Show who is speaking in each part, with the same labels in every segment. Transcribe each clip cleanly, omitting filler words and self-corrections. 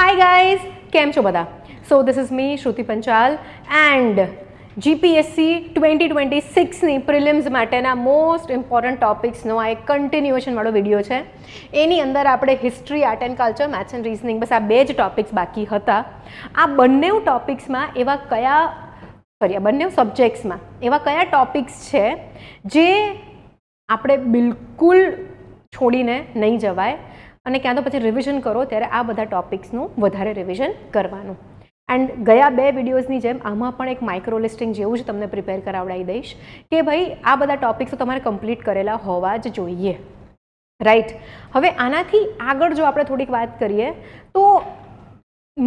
Speaker 1: Hi guys, કેમ છો બધા? So this is me Shruti Panchal and GPSC 2026ની પ્રિલિમ્સ માટેના મોસ્ટ ઇમ્પોર્ટન્ટ ટોપિક્સનો આ એક કન્ટિન્યુએશન વાળો વિડીયો છે. એની અંદર આપણે history, art and culture, maths and reasoning બસ આ બે જ ટોપિક્સ બાકી હતા. આ બંને ટોપિક્સમાં એવા બંને સબ્જેક્ટ્સમાં એવા કયા ટોપિક્સ છે જે આપણે બિલકુલ છોડીને નહીં જવાય અને ક્યાં તો પછી રિવિઝન કરો ત્યારે આ બધા ટોપિક્સનું વધારે રિવિઝન કરવાનું. એન્ડ ગયા બે વિડીયોઝની જેમ આમાં પણ એક માઇક્રો લિસ્ટિંગ જેવું જ તમને પ્રિપેર કરાવડાવી દઈશ કે ભાઈ આ બધા ટોપિક્સો તમારે કમ્પ્લીટ કરેલા હોવા જ જોઈએ, રાઈટ. હવે આનાથી આગળ જો આપણે થોડીક વાત કરીએ તો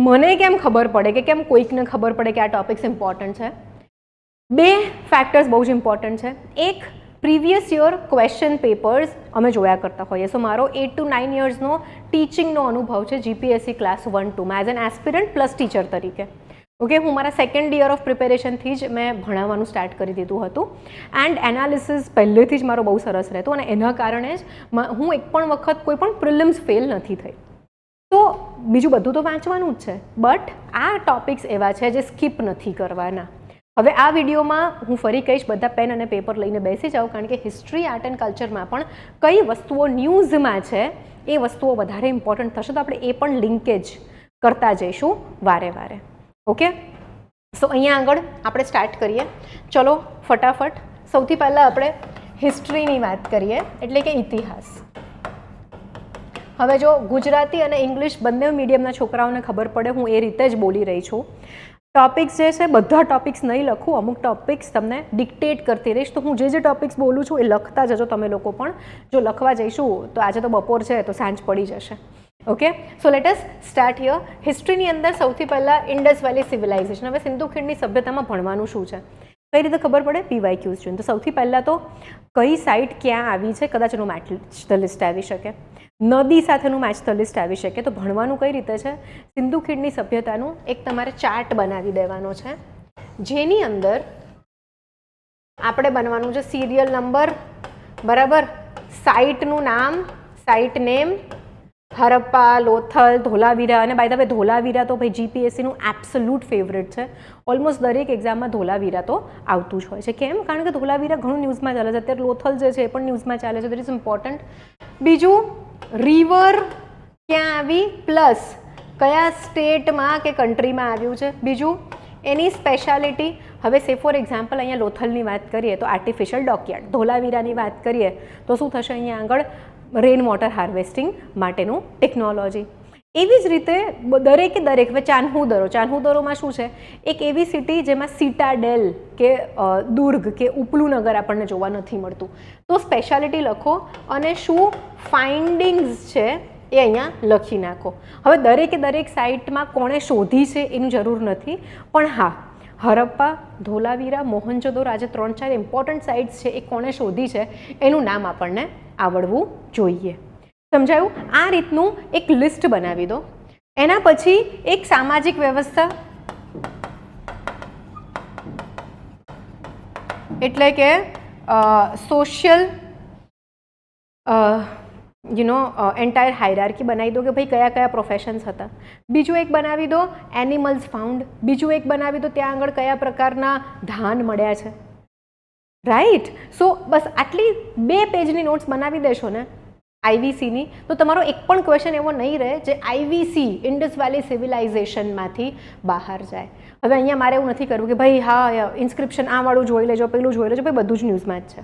Speaker 1: મને કેમ ખબર પડે કે કેમ કોઈકને ખબર પડે કે આ ટોપિક્સ ઇમ્પોર્ટન્ટ છે? બે ફેક્ટર્સ બહુ જ ઇમ્પોર્ટન્ટ છે. એક, પ્રીવિયસ યર ક્વેશ્ચન પેપર્સ અમે જોયા કરતા હોઈએ. સો મારો 8 to 9 યર્સનો ટીચિંગનો અનુભવ છે જીપીએસસી ક્લાસ 1-2માં as an aspirant plus teacher તરીકે. ઓકે, હું મારા સેકન્ડ યર ઓફ પ્રિપેરેશનથી જ મેં ભણાવવાનું સ્ટાર્ટ કરી દીધું હતું એન્ડ એનાલિસિસ પહેલેથી જ મારો બહુ સરસ રહેતો અને એના કારણે જ હું એક પણ વખત કોઈ પણ પ્રિલિમ્સ ફેલ નથી થઈ. તો બીજું બધું તો વાંચવાનું જ છે, બટ આ ટોપિક્સ એવા છે જે સ્કીપ નથી કરવાના. હવે આ વિડીયોમાં હું ફરી કહીશ, બધા પેન અને પેપર લઈને બેસી જાઓ, કારણ કે હિસ્ટ્રી, આર્ટ એન્ડ કલ્ચરમાં પણ કઈ વસ્તુઓ ન્યૂઝમાં છે એ વસ્તુઓ વધારે ઇમ્પોર્ટન્ટ થશે, તો આપણે એ પણ લિંકેજ કરતા જઈશું વારે વારે. ઓકે, સો અહીંયા આગળ આપણે સ્ટાર્ટ કરીએ. ચલો ફટાફટ. સૌથી પહેલાં આપણે હિસ્ટ્રીની વાત કરીએ, એટલે કે ઇતિહાસ. હવે જો ગુજરાતી અને ઇંગ્લિશ બંને મીડિયમના છોકરાઓને ખબર પડે, હું એ રીતે જ બોલી રહી છું. ટોપિક્સ જે છે બધા ટોપિક્સ નહીં લખું, અમુક ટોપિક્સ તમને ડિક્ટેટ કરતી રહીશ, તો હું જે ટોપિક્સ બોલું છું એ લખતા જજો તમે લોકો પણ. જો લખવા જઈશું તો આજે તો બપોર છે તો સાંજ પડી જશે. Okay, so let us start here. હિસ્ટ્રીની અંદર સૌથી પહેલાં ઇન્ડસ વેલી સિવિલાઇઝેશન. હવે સિંધુ ખીણની સભ્યતામાં ભણવાનું શું છે, કઈ રીતે ખબર પડે? PYQs જોઈને. તો સૌથી પહેલાં તો કઈ સાઇટ ક્યાં આવી છે, કદાચ એનું મેચ ધ લિસ્ટ આવી શકે, નદી સાથેનું મેચ ધ લિસ્ટ આવી શકે. તો ભણવાનું કઈ રીતે છે? સિંધુ ખીણની સભ્યતાનું એક તમારે ચાર્ટ બનાવી દેવાનો છે, જેની અંદર આપણે બનવાનું છે સિરિયલ નંબર, બરાબર, સાઇટનું નામ, સાઇટ નેમ, હરપ્પા, લોથલ, ધોલાવીરા. અને બાય ધ વે ધોલાવીરા તો ભાઈ જીપીએસસીનું એબ્સોલ્યુટ ફેવરેટ છે. ઓલમોસ્ટ દરેક એક્ઝામમાં ધોલાવીરા તો આવતું જ હોય છે. કેમ? કારણ કે ધોલાવીરા ઘણું ન્યૂઝમાં ચાલે છે અત્યારે. લોથલ જે છે એ પણ ન્યૂઝમાં ચાલે છે, દેટ ઇઝ ઇમ્પોર્ટન્ટ. બીજું, રિવર ક્યાં આવી પ્લસ કયા સ્ટેટમાં કે કન્ટ્રીમાં આવ્યું છે. બીજું, એની સ્પેશિયાલિટી. હવે સે ફોર એક્ઝામ્પલ અહીંયા લોથલની વાત કરીએ તો આર્ટિફિશિયલ ડોકયાર્ડ, ધોલાવીરાની વાત કરીએ તો શું થશે અહીંયા આગળ? રેન વોટર હાર્વેસ્ટિંગ માટેનું ટેકનોલોજી. એવી જ રીતે દરેકે દરેક. હવે ચાન્હુદરોમાં શું છે? એક એવી સિટી જેમાં સિટાડેલ કે દુર્ગ કે ઉપલું નગર આપણને જોવા નથી મળતું. તો સ્પેશિયાલિટી લખો અને શું ફાઇન્ડિંગ્સ છે એ અહીંયા લખી નાખો. હવે દરેકે દરેક સાઇટમાં કોણે શોધી છે એની જરૂર નથી, પણ હા, હરપ્પા, ધોલાવીરા, મોહનજોદડો, આજે 3-4 ઇમ્પોર્ટન્ટ સાઇટ્સ છે એ કોણે શોધી છે એનું નામ આપણને આવડવું જોઈએ. સમજાયું? આ રીતનું એક લિસ્ટ બનાવી દો. એના પછી એક સામાજિક વ્યવસ્થા, એટલે કે સોશિયલ એન્ટાયર હાયરાર્કી બનાવી દો કે ભાઈ કયા કયા પ્રોફેશન્સ હતા. બીજું એક બનાવી દો એનિમલ્સ ફાઉન્ડ. બીજું એક બનાવી દો ત્યાં આગળ કયા પ્રકારના ધાન મળ્યા છે, રાઈટ. સો બસ આટલી 2 પેજની નોટ્સ બનાવી દેશો ને આઈવીસીની, તો તમારો એક પણ ક્વેશ્ચન એવો નહીં રહે જે આઈવીસી ઇન્ડસ વેલી સિવિલાઇઝેશનમાંથી બહાર જાય. હવે અહીંયા મારે એવું નથી કરવું કે ભાઈ હા ઇન્સ્ક્રિપ્શન આ વાળું જોઈ લેજો, પેલું જોઈ લેજો, ભાઈ બધું જ ન્યૂઝમાં જ છે.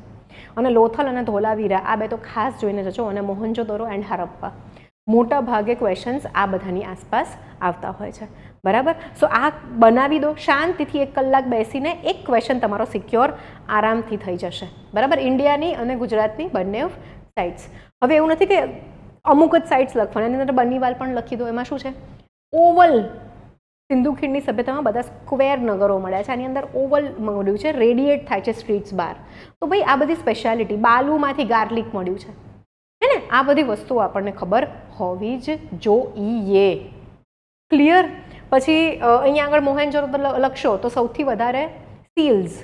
Speaker 1: અને લોથલ અને ધોલાવીરા આ બે તો ખાસ જોઈને જજો, અને મોહનજોદડો એન્ડ હરપ્પા. મોટા ભાગે ક્વેશ્ચન્સ આ બધાની આસપાસ આવતા હોય છે, બરાબર. સો આ બનાવી દો શાંતિથી. 1 કલાક બેસીને એક ક્વેશ્ચન તમારો સિક્યોર આરામથી થઈ જશે, બરાબર. ઇન્ડિયાની અને ગુજરાતની બંને સાઇટ્સ. હવે એવું નથી કે અમુક જ સાઇટ્સ લખવાના, એની અંદર બનીવાલ પણ લખી દો. એમાં શું છે? ઓવલ. સિંધુ ખીણની સભ્યતામાં બધા સ્ક્વેર નગરો મળ્યા છે, આની અંદર ઓવલ મળ્યું છે, રેડિએટ થાય છે સ્ટ્રીટ્સ બહાર. તો ભાઈ આ બધી સ્પેશિયાલિટી. બાલુમાંથી ગાર્લિક મળ્યું છે, હે ને? આ બધી વસ્તુઓ આપણને ખબર હોવી જ જોઈએ. ક્લિયર? પછી અહીંયા આગળ મોહેનજોદડો લખશો તો સૌથી વધારે સીલ્સ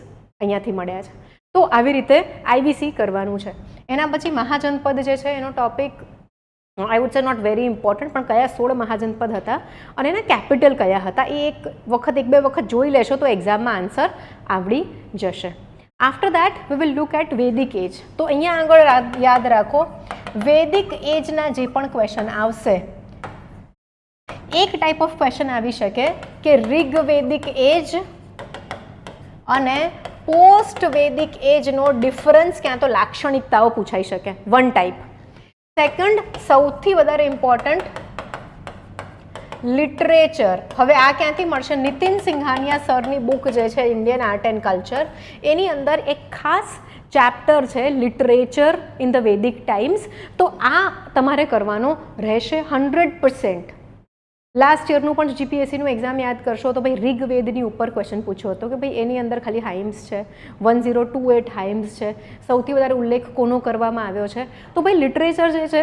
Speaker 1: અહીંયાથી મળ્યા છે. તો આવી રીતે આઈવીસી કરવાનું છે. એના પછી મહાજનપદ જે છે એનો topic I would say not very important, પણ કયા 16 મહાજનપદ હતા અને એના કેપિટલ કયા હતા એ એક બે વખત જોઈ લેશો તો એક્ઝામમાં આન્સર આવડી જશે. After that we will look at Vedic age. તો અહીંયા આગળ યાદ રાખો, વેદિક એજના જે પણ ક્વેશ્ચન આવશે, એક ટાઈપ ઓફ ક્વેશ્ચન આવી શકે કે ઋગ્વેદિક એજ અને પોસ્ટ વેદિક એજનો ડિફરન્સ ક્યાં તો લાક્ષણિકતાઓ પૂછાઈ શકે, વન ટાઈપ. સેકન્ડ, સૌથી વધારે ઇમ્પોર્ટન્ટ, લિટરેચર. હવે આ ક્યાંથી મળશે? નીતિન સિંઘાનિયા સરની બુક જે છે ઇન્ડિયન આર્ટ એન્ડ કલ્ચર, એની અંદર એક ખાસ ચેપ્ટર છે literature in the Vedic times. તો આ તમારે કરવાનો રહેશે 100%. લાસ્ટ યરનું પણ જીપીએસસીનું એક્ઝામ યાદ કરશો તો ભાઈ ઋગ્વેદની ઉપર ક્વેશ્ચન પૂછ્યો હતો કે ભાઈ એની અંદર ખાલી હાઇમ્સ છે, 1028 હાઇમ્સ છે, સૌથી વધારે ઉલ્લેખ કોનો કરવામાં આવ્યો છે. તો ભાઈ લિટરેચર જે છે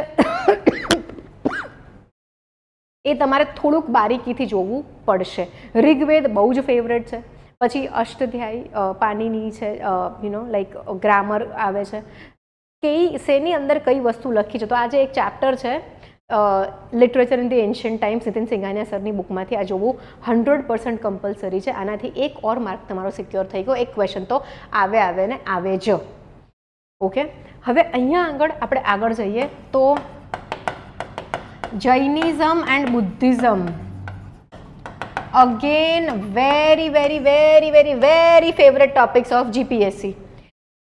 Speaker 1: એ તમારે થોડુંક બારીકીથી જોવું પડશે. ઋગ્વેદ બહુ જ ફેવરેટ છે, પછી અષ્ટાધ્યાયી, પાણીની છે, લાઈક ગ્રામર આવે છે, શેની અંદર કઈ વસ્તુ લખી છે. તો આ જે એક ચેપ્ટર છે literature in the ancient times, Nitin Singhania સરની બુકમાંથી આ જોવું 100% કમ્પલસરી છે. આનાથી એક ઓર માર્ક તમારો સિક્યોર થઈ ગયો. એક ક્વેશ્ચન તો આવે ને આવે જ. ઓકે, હવે અહીંયા આપણે આગળ જઈએ તો Jainism and Buddhism, again very very very very very favourite topics of GPSC.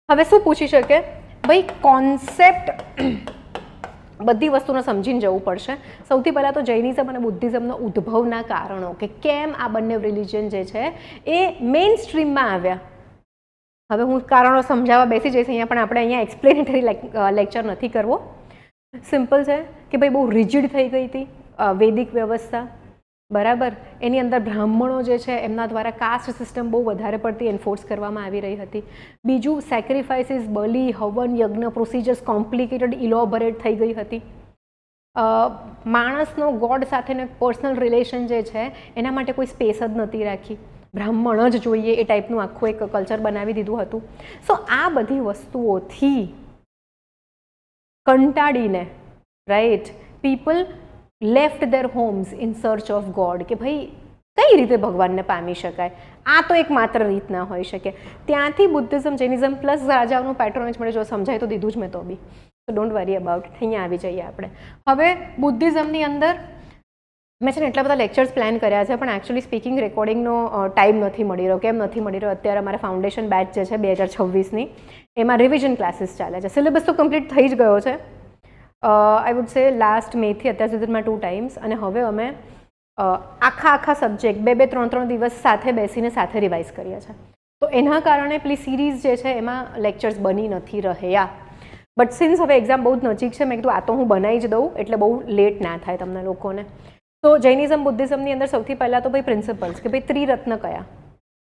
Speaker 1: હવે શું પૂછી શકે ભાઈ? કોન્સેપ્ટ બધી વસ્તુને સમજીને જવું પડશે. સૌથી પહેલાં તો જૈનિઝમ અને બુદ્ધિઝમનો ઉદ્ભવના કારણો, કે કેમ આ બંને રિલિજન જે છે એ મેઇન સ્ટ્રીમમાં આવ્યા. હવે હું કારણો સમજાવવા બેસી જઈશ અહીંયા, પણ આપણે અહીંયા એક્સપ્લેનેટરી લેક્ચર નથી કરવો. સિમ્પલ છે કે ભાઈ બહુ રિજિડ થઈ ગઈ હતી વૈદિક વ્યવસ્થા, બરાબર. એની અંદર બ્રાહ્મણો જે છે એમના દ્વારા કાસ્ટ સિસ્ટમ બહુ વધારે પડતી એન્ફોર્સ કરવામાં આવી રહી હતી. બીજું, સેક્રિફાઇસીસ, બલિ, હવન, યજ્ઞ પ્રોસિજર્સ કોમ્પ્લિકેટેડ, ઇલોબરેટ થઈ ગઈ હતી. માણસનો ગોડ સાથેનો પર્સનલ રિલેશન જે છે એના માટે કોઈ સ્પેસ જ નથી રાખી, બ્રાહ્મણ જ જોઈએ એ ટાઈપનું આખું એક કલ્ચર બનાવી દીધું હતું. સો આ બધી વસ્તુઓથી કંટાળીને, right, people left their homes in search of God, કે ભાઈ કઈ રીતે ભગવાનને પામી શકાય? આ તો એક માત્ર રીત ના હોઈ શકે. ત્યાંથી બુદ્ધિઝમ, જૈનિઝમ પ્લસ રાજાઓનું પેટ્રોનેજ મળે. જો સમજાય તો દીધું જ મેં તો બી, તો ડોન્ટ વરી અબાઉટ ઇટ. અહીંયા આવી જઈએ આપણે. હવે બુદ્ધિઝમની અંદર મેં છે ને એટલા બધા લેક્ચર્સ પ્લાન કર્યા છે, પણ એકચ્યુઅલી સ્પીકિંગ રેકોર્ડિંગનો ટાઈમ નથી મળી રહ્યો. કેમ નથી મળી રહ્યો? અત્યારે અમારા ફાઉન્ડેશન બેચ જે છે 2026ની, એમાં રિવિઝન ક્લાસીસ ચાલે છે. સિલેબસ તો કમ્પ્લીટ થઈ જ ગયો છે. આઈ વુડ સે લાસ્ટ મેથી અત્યાર સુધીમાં 2 ટાઈમ્સ, અને હવે અમે આખા સબ્જેક્ટ 2-3 દિવસ સાથે બેસીને સાથે રિવાઇઝ કરીએ છીએ. તો એના કારણે પેલી સિરીઝ જે છે એમાં લેક્ચર્સ બની નથી રહ્યા. બટ સિન્સ હવે એક્ઝામ બહુ જ નજીક છે, મેં કીધું આ તો હું બનાવી જ દઉં એટલે બહુ લેટ ના થાય તમને લોકોને. તો જૈનિઝમ બુદ્ધિઝમની અંદર સૌથી પહેલાં તો ભાઈ પ્રિન્સિપલ્સ, કે ભાઈ ત્રિરત્ન કયા,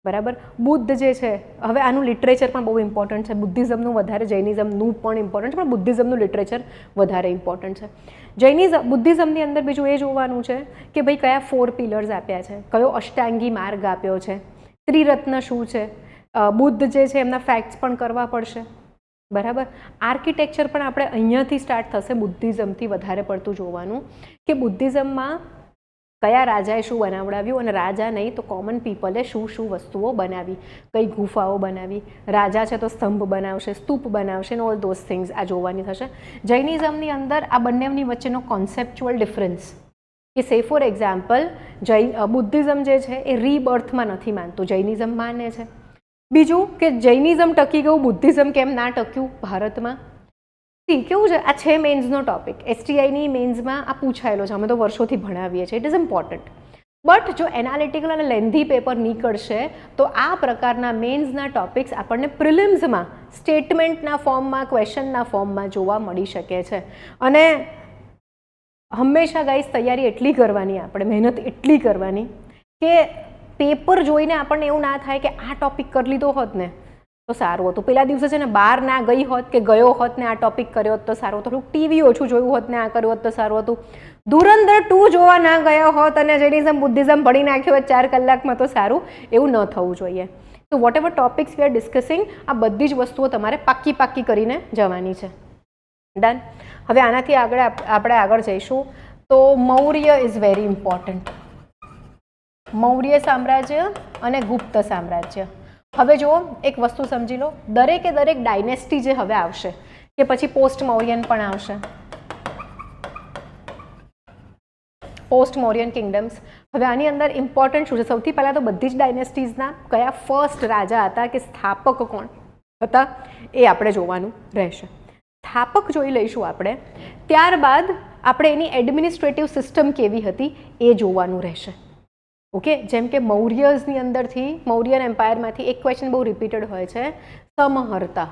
Speaker 1: બરાબર. બુદ્ધ જે છે, હવે આનું લિટરેચર પણ બહુ ઇમ્પોર્ટન્ટ છે. બુદ્ધિઝમનું વધારે, જૈનિઝમનું પણ ઇમ્પોર્ટન્ટ છે, પણ બુદ્ધિઝમનું લિટરેચર વધારે ઇમ્પોર્ટન્ટ છે. બુદ્ધિઝમની અંદર બીજું એ જોવાનું છે કે ભાઈ કયા 4 પિલર્સ આપ્યા છે, કયો અષ્ટાંગી માર્ગ આપ્યો છે, ત્રિરત્ન શું છે, બુદ્ધ જે છે એમના ફેક્ટ્સ પણ કરવા પડશે, બરાબર. આર્કિટેક્ચર પણ આપણે અહીંયાથી સ્ટાર્ટ થશે, બુદ્ધિઝમથી વધારે પડતું જોવાનું કે બુદ્ધિઝમમાં કયા રાજાએ શું બનાવડાવ્યું, અને રાજા નહીં તો કોમન પીપલે શું વસ્તુઓ બનાવી, કઈ ગુફાઓ બનાવી. રાજા છે તો સ્તંભ બનાવશે, સ્તૂપ બનાવશે, ઓલ ધોઝ થિંગ્સ આ જોવાની થશે. જૈનિઝમની અંદર આ બંનેની વચ્ચેનો કોન્સેપ્ચ્યુઅલ ડિફરન્સ, કે સે ફોર એક્ઝામ્પલ બુદ્ધિઝમ જે છે એ રીબર્થમાં નથી માનતું, જૈનિઝમ માને છે. બીજું કે જૈનિઝમ ટકી ગયું, બુદ્ધિઝમ કેમ ના ટક્યું ભારતમાં? કેવું છે, આ છે મેન્સનો ટોપિક, એસટીઆઈની મેન્સમાં આ પૂછાયેલો છે, અમે તો વર્ષોથી ભણાવીએ છીએ, ઇટ ઇઝ ઇમ્પોર્ટન્ટ. બટ જો એનાલિટિકલ અને લેન્ધી પેપર નીકળશે તો આ પ્રકારના મેન્સના ટોપિક્સ આપણને પ્રિલિમ્સમાં સ્ટેટમેન્ટના ફોર્મમાં, ક્વેશ્ચનના ફોર્મમાં જોવા મળી શકે છે. અને હંમેશા ગાઈસ તૈયારી એટલી કરવાની, આપણે મહેનત એટલી કરવાની કે પેપર જોઈને આપણને એવું ના થાય કે આ ટોપિક કરી લીધો હોત ને તો સારું હતું, પેલા દિવસે છે ને બહાર ના ગઈ હોત કે ગયો હોત ને આ ટોપિક કર્યો હોત તો સારું, થોડુંક ટીવી ઓછું જોયું હોત ને આ કર્યું હોત તો સારું હતું, ધુરંધર 2 જોવા ના ગયા હોત અને જૈનિઝમ બુદ્ધિઝમ ભણી નાખ્યો હોત 4 કલાકમાં તો સારું, એવું ન થવું જોઈએ. તો whatever topics we are discussing, આ બધી જ વસ્તુઓ તમારે પાક્કી કરીને જવાની છે. ડન. હવે આનાથી આપણે આગળ જઈશું તો Maurya is very important. Maurya સામ્રાજ્ય અને ગુપ્ત સામ્રાજ્ય. હવે જુઓ એક વસ્તુ સમજી લો, દરેકે દરેક ડાયનેસ્ટી જે હવે આવશે કે પછી પોસ્ટ મૌર્યન પણ આવશે, પોસ્ટ મૌર્યન કિંગડમ્સ. હવે આની અંદર ઇમ્પોર્ટન્ટ શું છે? સૌથી પહેલાં તો બધી જ ડાયનેસ્ટીઝના કયા ફર્સ્ટ રાજા હતા કે સ્થાપક કોણ હતા એ આપણે જોવાનું રહેશે. સ્થાપક જોઈ લઈશું આપણે, ત્યારબાદ આપણે એની એડમિનિસ્ટ્રેટિવ સિસ્ટમ કેવી હતી એ જોવાનું રહેશે. ઓકે, જેમ કે મૌર્યઝની અંદરથી, મૌર્યન એમ્પાયરમાંથી એક ક્વેશ્ચન બહુ રિપીટેડ હોય છે, સમહર્તા.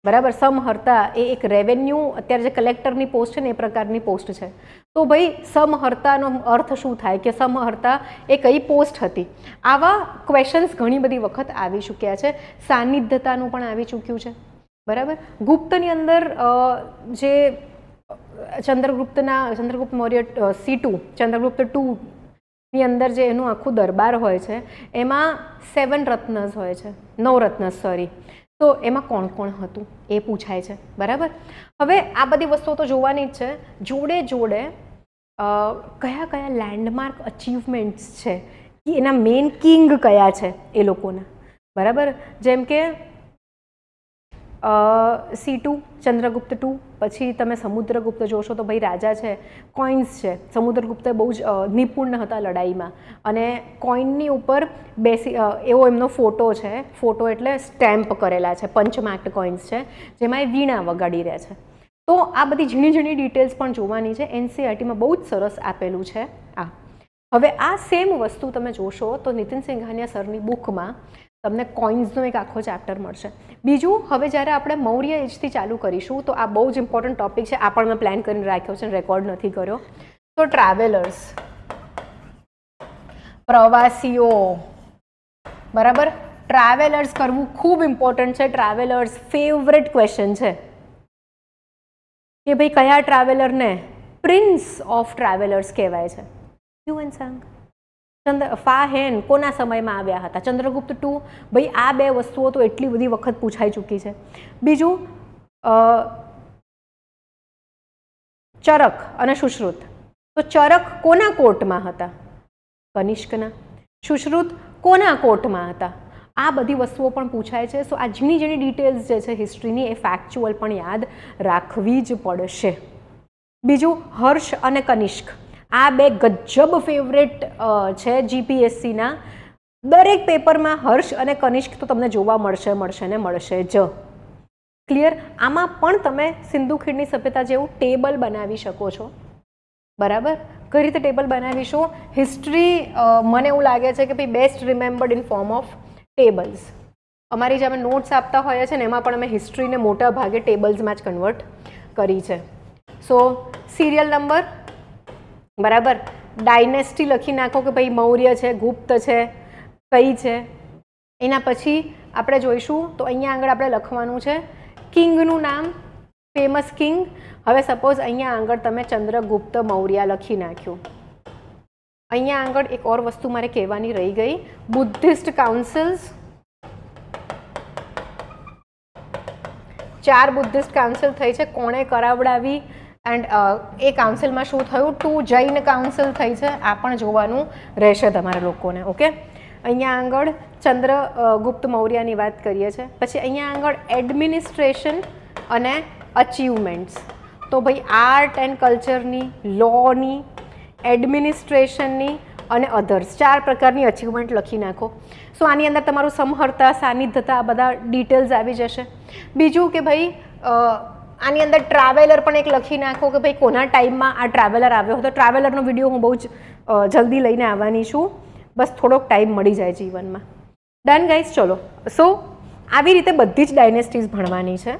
Speaker 1: બરાબર, સમહર્તા એ એક રેવન્યુ, અત્યારે જે કલેક્ટરની પોસ્ટ છે ને એ પ્રકારની પોસ્ટ છે. તો ભાઈ સમહર્તાનો અર્થ શું થાય કે સમહર્તા એ કઈ પોસ્ટ હતી? આવા ક્વેશ્ચન્સ ઘણી બધી વખત આવી ચૂક્યા છે. સાનિધ્યતાનું પણ આવી ચૂક્યું છે. બરાબર. ગુપ્તની અંદર જે ચંદ્રગુપ્ત મૌર્ય C2, ચંદ્રગુપ્ત 2 ની અંદર જે એનું આખું દરબાર હોય છે એમાં 7 રત્નસ હોય છે, 9 રત્નસ સોરી. તો એમાં કોણ કોણ હતું એ પૂછાય છે. બરાબર. હવે આ બધી વસ્તુઓ તો જોવાની જ છે, જોડે જોડે કયા કયા લેન્ડમાર્ક અચીવમેન્ટ્સ છે કે એના મેઇન કિંગ કયા છે એ લોકોના. બરાબર. જેમ કે C2 ચંદ્રગુપ્ત 2, પછી તમે સમુદ્રગુપ્ત જોશો તો ભાઈ રાજા છે, કોઇન્સ છે. સમુદ્રગુપ્ત બહુ જ નિપુણ હતા લડાઈમાં અને કોઇનની ઉપર બેસી એવો એમનો ફોટો છે, ફોટો એટલે સ્ટેમ્પ કરેલા છે, પંચમાર્ક્ડ કોઇન્સ છે જેમાં એ વીણા વગાડી રહ્યા છે. તો આ બધી ઝીણી ઝીણી ડિટેલ્સ પણ જોવાની છે. NCERTમાં બહુ જ સરસ આપેલું છે આ. હવે આ સેમ વસ્તુ તમે જોશો તો નીતિન સિંઘાનિયા સરની બુકમાં તમને કોઇન્સનો એક આખો ચેપ્ટર મળશે. બીજું, હવે જ્યારે આપણે મૌર્ય એજથી ચાલુ કરીશું તો આ બહુ જ ઇમ્પોર્ટન્ટ ટોપિક છે, આ પણ મેં પ્લાન કરીને રાખ્યો છે, રેકોર્ડ નથી કર્યો. તો ટ્રાવેલર્સ, પ્રવાસીઓ. બરાબર. ટ્રાવેલર્સ કરવું ખૂબ ઇમ્પોર્ટન્ટ છે. ટ્રાવેલર્સ ફેવરેટ ક્વેશ્ચન છે કે ભાઈ કયા ટ્રાવેલરને પ્રિન્સ ઓફ ટ્રાવેલર્સ કહેવાય છે? હ્યુએન ફાહેન કોના સમયમાં આવ્યા હતા? ચંદ્રગુપ્ત 2. ભાઈ આ બે વસ્તુઓ તો એટલી બધી વખત પૂછાઈ ચૂકી છે. બીજું, ચરક અને સુશ્રુત. તો ચરક કોના કોર્ટમાં હતા? કનિષ્કના. સુશ્રુત કોના કોર્ટમાં હતા? આ બધી વસ્તુઓ પણ પૂછાય છે. સો આ ઝીણી ઝીણી ડિટેલ્સ જે છે હિસ્ટ્રીની એ ફેક્ચ્યુઅલ પણ યાદ રાખવી જ પડશે. બીજું, હર્ષ અને કનિષ્ક. આ બે ગજબ ફેવરેટ છે GPSCના. દરેક પેપરમાં હર્ષ અને કનિષ્ક તો તમને જોવા મળશે ને મળશે જ. ક્લિયર. આમાં પણ તમે સિંધુ ખીણની સભ્યતા જેવું ટેબલ બનાવી શકો છો. બરાબર. કઈ રીતે ટેબલ બનાવીશું? હિસ્ટ્રી મને એવું લાગે છે કે ભાઈ best રિમેમ્બર્ડ in form of tables. અમારી જે અમે નોટ્સ આપતા હોઈએ છીએ ને એમાં પણ અમે હિસ્ટ્રીને મોટા ભાગે ટેબલ્સમાં જ કન્વર્ટ કરી છે. સો સિરિયલ નંબર, બરાબર, ડાયનેસ્ટી લખી નાખો કે ભાઈ મૌર્ય છે, ગુપ્ત છે, કઈ છે. એના પછી આપણે જોઈશું તો અહીંયા આગળ આપણે લખવાનું છે કિંગનું નામ, ફેમસ કિંગ. હવે સપોઝ અહીંયા આગળ તમે ચંદ્રગુપ્ત મૌર્ય લખી નાખ્યું. અહીંયા આગળ એક ઓર વસ્તુ મારે કહેવાની રહી ગઈ, બુદ્ધિસ્ટ કાઉન્સિલ્સ. 4 બુદ્ધિસ્ટ કાઉન્સિલ થઈ છે, કોણે કરાવડાવી એન્ડ એ કાઉન્સિલમાં શું થયું? 2 જૈન કાઉન્સિલ થઈ છે. આ પણ જોવાનું રહેશે તમારા લોકોને. ઓકે. અહીંયા આગળ ચંદ્રગુપ્ત મૌર્યની વાત કરીએ છીએ. પછી અહીંયા આગળ એડમિનિસ્ટ્રેશન અને અચીવમેન્ટ્સ. તો ભાઈ આર્ટ એન્ડ કલ્ચરની, લોની, એડમિનિસ્ટ્રેશનની અને અધર્સ 4 પ્રકારની અચીવમેન્ટ લખી નાખો. સો આની અંદર તમારું સમહર્તા, સાનિધ્યતા આ બધા ડિટેલ્સ આવી જશે. બીજું કે ભાઈ આની અંદર ટ્રાવેલર પણ એક લખી નાખો કે ભાઈ કોના ટાઈમમાં આ ટ્રાવેલર આવ્યો હતો. ટ્રાવેલરનો વિડીયો હું બહુ જ જલ્દી લઈને આવવાની છું, બસ થોડોક ટાઈમ મળી જાય જીવનમાં. Done guys. ચલો. સો આવી રીતે બધી જ ડાયનેસ્ટીઝ ભણવાની છે.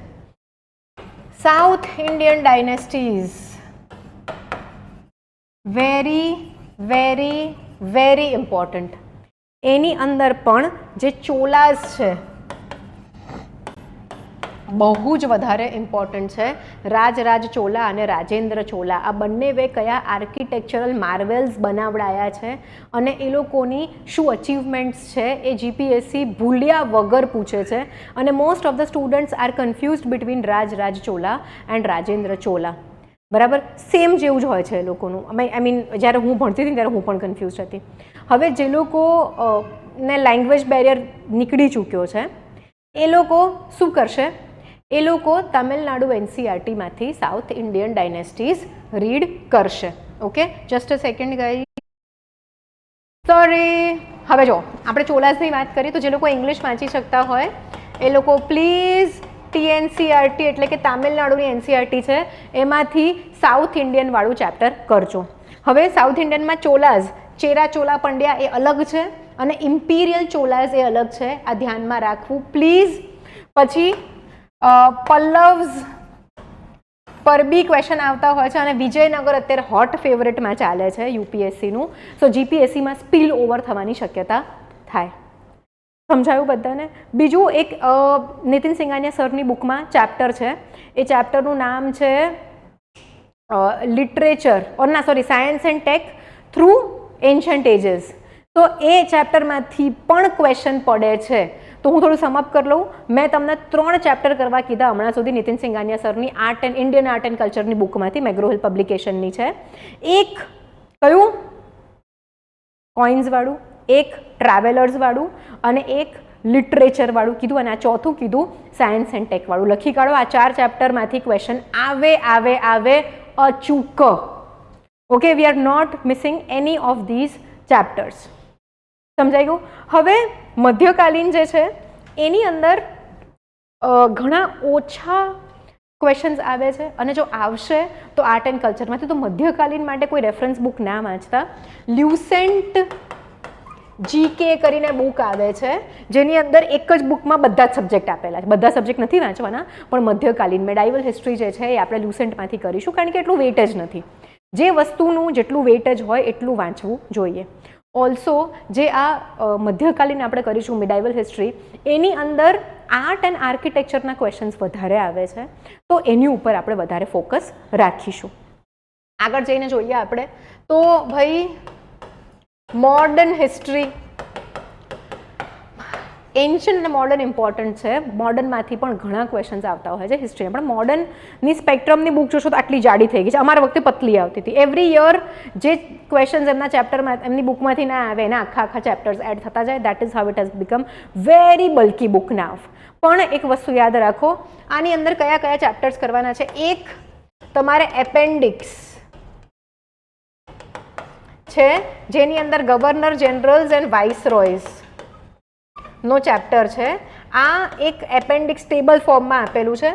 Speaker 1: South Indian dynasties very very very important. એની અંદર પણ જે ચોલાસ છે, બહુ જ વધારે ઇમ્પોર્ટન્ટ છે. રાજરાજ ચોલા અને રાજેન્દ્ર ચોલા આ બંનેવે કયા આર્કિટેક્ચરલ માર્વેલ્સ બનાવડાયા છે અને એ લોકોની શું અચીવમેન્ટ્સ છે એ જીપીએસસી ભૂલ્યા વગર પૂછે છે. અને most of the students are confused between Rajaraja Chola and Rajendra Chola. બરાબર, સેમ જેવું જ હોય છે એ લોકોનું. આઈ મીન જ્યારે હું ભણતી હતી ત્યારે હું પણ કન્ફ્યુઝ હતી. હવે જે લોકો ને લેંગ્વેજ બેરિયર નીકળી ચૂક્યો છે એ લોકો શું કરશે? એ લોકો તમિલનાડુ એનસીઆરટીમાંથી સાઉથ ઇન્ડિયન ડાયનેસ્ટીઝ રીડ કરશે. Okay, just a second guys. Sorry. હવે જો આપણે ચોલાસની વાત કરીએ તો જે લોકો ઇંગ્લિશ વાંચી શકતા હોય એ લોકો પ્લીઝ ટીએનસીઆરટી એટલે કે તામિલનાડુની એનસીઆરટી છે એમાંથી સાઉથ ઇન્ડિયન વાળું ચેપ્ટર કરજો. હવે સાઉથ ઇન્ડિયનમાં ચોલાઝ, ચેરા ચોલા પંડ્યા એ અલગ છે અને ઇમ્પિરિયલ ચોલાઝ એ અલગ છે. આ ધ્યાનમાં રાખવું પ્લીઝ. પછી પલ્લવ્સ પર બી ક્વેશ્ચન આવતા હોય છે અને વિજયનગર અત્યારે હોટ ફેવરેટમાં ચાલે છે યુપીએસસીનું. સો જીપીએસસીમાં સ્પીલ ઓવર થવાની શક્યતા થાય. સમજાયું બધાને? બીજું એક નીતિન સિંઘાનિયા સરની બુકમાં ચેપ્ટર છે. એ ચેપ્ટરનું નામ છે literature science and tech through ancient ages. તો એ ચેપ્ટરમાંથી પણ ક્વેશ્ચન પડે છે. તો હું થોડું સમઅપ કરી લઉં. મેં તમને 3 ચેપ્ટર કરવા કીધા હમણાં સુધી નીતિન સિંઘાનિયા સરની ઇન્ડિયન આર્ટ એન્ડ કલ્ચરની બુકમાંથી, મેગ્રો હિલ પબ્લિકેશનની છે. એક કયું? કોઇન્સવાળું, એક ટ્રાવેલર્સવાળું અને એક લિટરેચરવાળું કીધું અને આ ચોથું કીધું સાયન્સ એન્ડ ટેકવાળું. લખી કાઢો. આ 4 ચેપ્ટરમાંથી ક્વેશ્ચન આવે અચૂક. Okay, we are not missing any of these chapters. સમજાઈ ગયું? હવે મધ્યકાલીન જે છે એની અંદર ઘણા ઓછા ક્વેશ્ચન્સ આવે છે અને જો આવશે તો આર્ટ એન્ડ કલ્ચરમાંથી. તો મધ્યકાલીન માટે કોઈ રેફરન્સ બુક ના વાંચતા. લ્યુસેન્ટ જીકે કરીને બુક આવે છે જેની અંદર એક જ બુકમાં બધા જ સબ્જેક્ટ આપેલા છે. બધા સબ્જેક્ટ નથી વાંચવાના પણ મધ્યકાલીન મેડાઇવલ હિસ્ટ્રી જે છે એ આપણે લ્યુસેન્ટમાંથી કરીશું કારણ કે એટલું વેઇટ જ નથી. જે વસ્તુનું જેટલું વેઇટ જ હોય એટલું વાંચવું જોઈએ. ઓલ્સો જે આ મધ્યકાલીન આપણે કરીશું મિડાઇવલ હિસ્ટ્રી એની અંદર આર્ટ એન્ડ આર્કિટેક્ચરના ક્વેશ્ચન્સ વધારે આવે છે તો એની ઉપર આપણે વધારે ફોકસ રાખીશું. આગળ જઈને જોઈએ આપણે તો ભાઈ મોડર્ન હિસ્ટ્રી, એન્શન્ટ અને મોડર્ન ઇમ્પોર્ટન્ટ છે. મોડર્નમાંથી પણ ઘણા ક્વેશ્ચન્સ આવતા હોય છે હિસ્ટ્રીના. પણ મોડર્નની સ્પેક્ટ્રમની બુક જોશો તો આટલી જાડી થઈ ગઈ છે. અમારા વખતે પતલી આવતી હતી. એવરી યર જે ક્વેશ્ચન્સ એમના ચેપ્ટરમાં એમની બુકમાંથી ના આવે એના આખા ચેપ્ટર્સ એડ થતા જાય. That is how it has become very bulky book now. પણ એક વસ્તુ યાદ રાખો, આની અંદર કયા કયા ચેપ્ટર્સ કરવાના છે. એક તમારે એપેન્ડિક્સ છે જેની અંદર ગવર્નર જનરલ્સ એન્ડ વાઇસરોયઝ નો ચેપ્ટર છે. આ એક એપેન્ડિક્સ ટેબલ ફોર્મમાં આપેલું છે.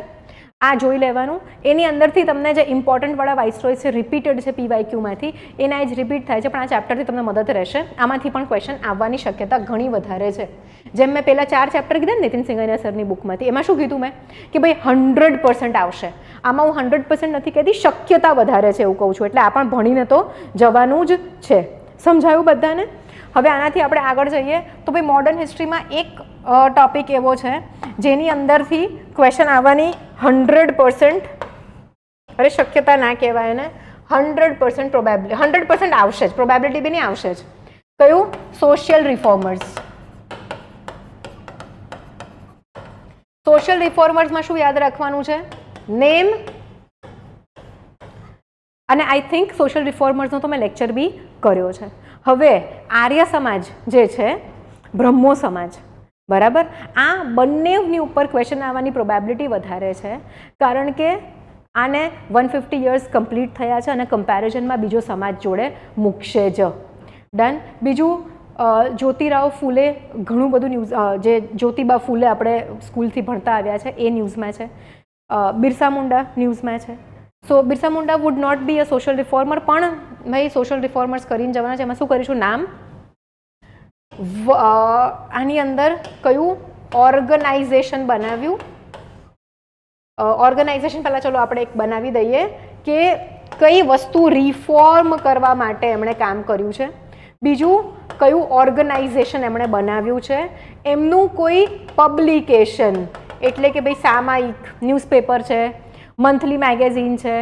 Speaker 1: આ જોઈ લેવાનું. એની અંદરથી તમને જે ઇમ્પોર્ટન્ટવાળા વાઇસરોય છે રિપીટેડ છે પીવાયક્યુમાંથી એના જ રિપીટ થાય છે પણ આ ચેપ્ટરથી તમને મદદ રહેશે. આમાંથી પણ ક્વેશ્ચન આવવાની શક્યતા ઘણી વધારે છે. જેમ મેં પહેલાં 4 ચેપ્ટર કીધા ને નીતિન સિંઘાનિયા સરની બુકમાંથી એમાં શું કીધું મેં કે ભાઈ 100% આવશે. આમાં હું 100% નથી કહેતી, શક્યતા વધારે છે એવું કહું છું. એટલે આ પણ ભણીને તો જવાનું જ છે. સમજાયું બધાને? હવે આનાથી આપણે આગળ જઈએ તો ભાઈ મોડર્ન હિસ્ટ્રીમાં એક ટોપિક એવો છે જેની અંદરથી ક્વેશ્ચન આવવાની 100%, અરે શક્યતા ના કહેવાય એને, 100% પ્રોબેબિલિટી, 100% આવશે જ, પ્રોબેબિલિટી બી નહીં આવશે જ. કયું? સોશિયલ રિફોર્મર્સ. સોશિયલ રિફોર્મર્સમાં શું યાદ રાખવાનું છે? નેમ. અને આઈ થિંક સોશિયલ રિફોર્મર્સનો તો મેં લેક્ચર બી કર્યો છે. હવે આર્ય સમાજ જે છે, બ્રહ્મો સમાજ, બરાબર, આ બંનેની ઉપર ક્વેશ્ચન આવવાની પ્રોબેબિલિટી વધારે છે કારણ કે આને 150 યર્સ કમ્પ્લીટ થયા છે અને કમ્પેરિઝનમાં બીજો સમાજ જોડે મૂકશે જ. ડન. બીજું જ્યોતિરાવ ફૂલે ઘણું બધું ન્યૂઝ, જે જ્યોતિબા ફૂલે આપણે સ્કૂલથી ભણતા આવ્યા છે એ ન્યૂઝમાં છે. બિરસા મુંડા ન્યૂઝમાં છે. So Birsa Munda would not be a social reformer, પણ ભાઈ સોશિયલ રિફોર્મર્સ કરીને જવાના છે. એમાં શું કરીશું? નામ. આની અંદર કયું ઓર્ગનાઇઝેશન બનાવ્યું? ઓર્ગનાઇઝેશન પહેલાં ચલો આપણે એક બનાવી દઈએ કે કઈ વસ્તુ રિફોર્મ કરવા માટે એમણે કામ કર્યું છે. બીજું કયું ઓર્ગનાઇઝેશન એમણે બનાવ્યું છે, એમનું કોઈ પબ્લિકેશન એટલે કે ભાઈ સામાયિક ન્યૂઝપેપર છે, મંથલી મેગેઝિન છે,